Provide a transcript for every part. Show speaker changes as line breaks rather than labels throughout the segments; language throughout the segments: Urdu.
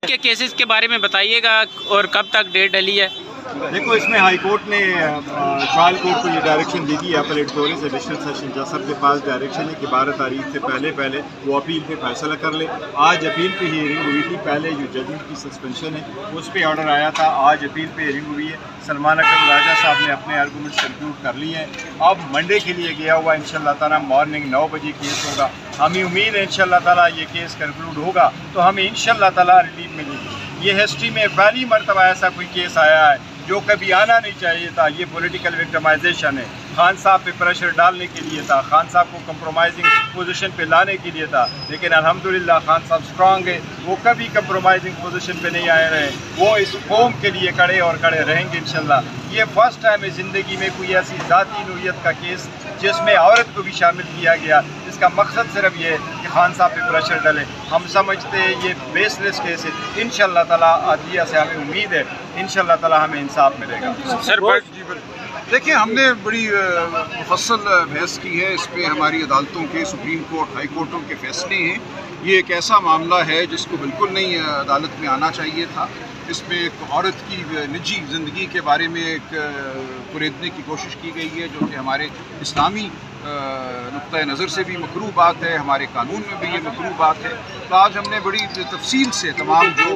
کے کیسز کے بارے میں بتائیے گا اور کب تک ڈیٹ ڈلی ہے؟
دیکھو، اس میں ہائی کورٹ نے ٹرائل کورٹ کو یہ ڈائریکشن دی تھی، اپلیٹ کورٹ سے ایڈیشنل سیشن جج صاحب کے پاس ڈائریکشن ہے کہ 12 تاریخ سے پہلے وہ اپیل پہ فیصلہ کر لے۔ آج اپیل پہ ہیئرنگ ہوئی تھی، پہلے جو ججمنٹ کی سسپینشن ہے اس پہ آرڈر آیا تھا، آج اپیل پہ ہیئرنگ ہوئی ہے۔ سلمان اکرم راجہ صاحب نے اپنے آرگومنٹس کنکلوڈ کر لیے ہیں، اب منڈے کے لیے گیا ہوا انشاءاللہ تعالیٰ مارننگ 9 بجے کیس ہوگا۔ ہمیں امید ہے انشاءاللہ تعالیٰ یہ کیس کنکلوڈ ہوگا تو ہمیں انشاءاللہ تعالیٰ ریلیف ملے گی۔ یہ ہسٹری میں پہلی مرتبہ ایسا کوئی کیس آیا ہے جو کبھی آنا نہیں چاہیے تھا۔ یہ پولیٹیکل وکٹمائزیشن ہے، خان صاحب پہ پریشر ڈالنے کے لیے تھا، خان صاحب کو کمپرومائزنگ پوزیشن پہ لانے کے لیے تھا، لیکن الحمدللہ خان صاحب اسٹرانگ ہے، وہ کبھی کمپرومائزنگ پوزیشن پہ نہیں آئے رہے، وہ اس قوم کے لیے کڑے اور کڑے رہیں گے انشاءاللہ۔ یہ فرسٹ ٹائم ہے زندگی میں کوئی ایسی ذاتی نوعیت کا کیس جس میں عورت کو بھی شامل کیا گیا، جس کا مقصد صرف یہ ہے کہ خان صاحب پہ پریشر ڈالے۔ ہم سمجھتے ہیں یہ بیس لیس کیس ہے، انشاءاللہ تعالیٰ عدلیہ سے ہمیں امید ہے انشاءاللہ تعالیٰ ہمیں انصاف ملے گا۔
سر
دیکھیں، ہم نے بڑی مفصل بحث کی ہے اس پہ، ہماری عدالتوں کے سپریم کورٹ ہائی کورٹوں کے فیصلے ہیں۔ یہ ایک ایسا معاملہ ہے جس کو بالکل نہیں عدالت میں آنا چاہیے تھا۔ اس میں ایک عورت کی نجی زندگی کے بارے میں ایک کریدنے کی کوشش کی گئی ہے جو کہ ہمارے اسلامی نقطۂ نظر سے بھی مکروہ بات ہے، ہمارے قانون میں بھی یہ مکروہ بات ہے۔ تو آج ہم نے بڑی تفصیل سے تمام جو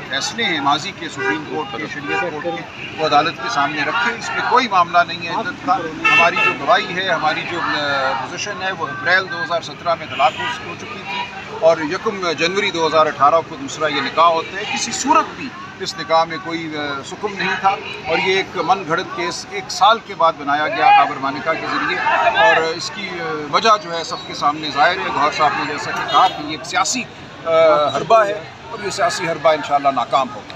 فیصلے ہیں ماضی کے سپریم کورٹ کے، شریعت کورٹ کے، وہ عدالت کے سامنے رکھے۔ اس میں کوئی معاملہ نہیں ہے عدت کا۔ ہماری جو گواہی ہے، ہماری جو پوزیشن ہے، وہ اپریل 2017 میں طلاق ہو چکی تھی اور 1 جنوری 2018 کو دوسرا یہ نکاح ہوتا ہے۔ کسی صورت بھی اس نکاح میں کوئی سکم نہیں تھا اور یہ ایک من گھڑت کیس 1 سال کے بعد بنایا گیا خابر مانیکا کے ذریعے، اور اس کی وجہ جو ہے سب کے سامنے ظاہر ہے۔ گوہر صاحب نے جیسا کہ کہا کہ یہ ایک سیاسی حربہ ہے اور یہ سیاسی حربہ انشاءاللہ ناکام ہوگا۔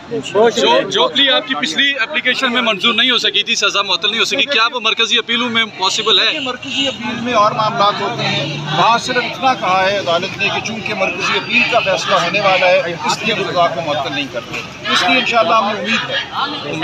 جو پلی آپ کی پچھلی اپلیکیشن میں منظور نہیں ہو سکی تھی، سزا معطل نہیں ہو سکی، کیا وہ مرکزی اپیلوں میں پاسبل ہے؟
مرکزی اپیل میں اور معاملات ہوتے ہیں، وہاں صرف اتنا کہا ہے عدالت نے کہ چونکہ مرکزی اپیل کا فیصلہ ہونے والا ہے اس لیے سزا کو معطل نہیں کرتے، اس لیے انشاءاللہ ہمیں امید ہے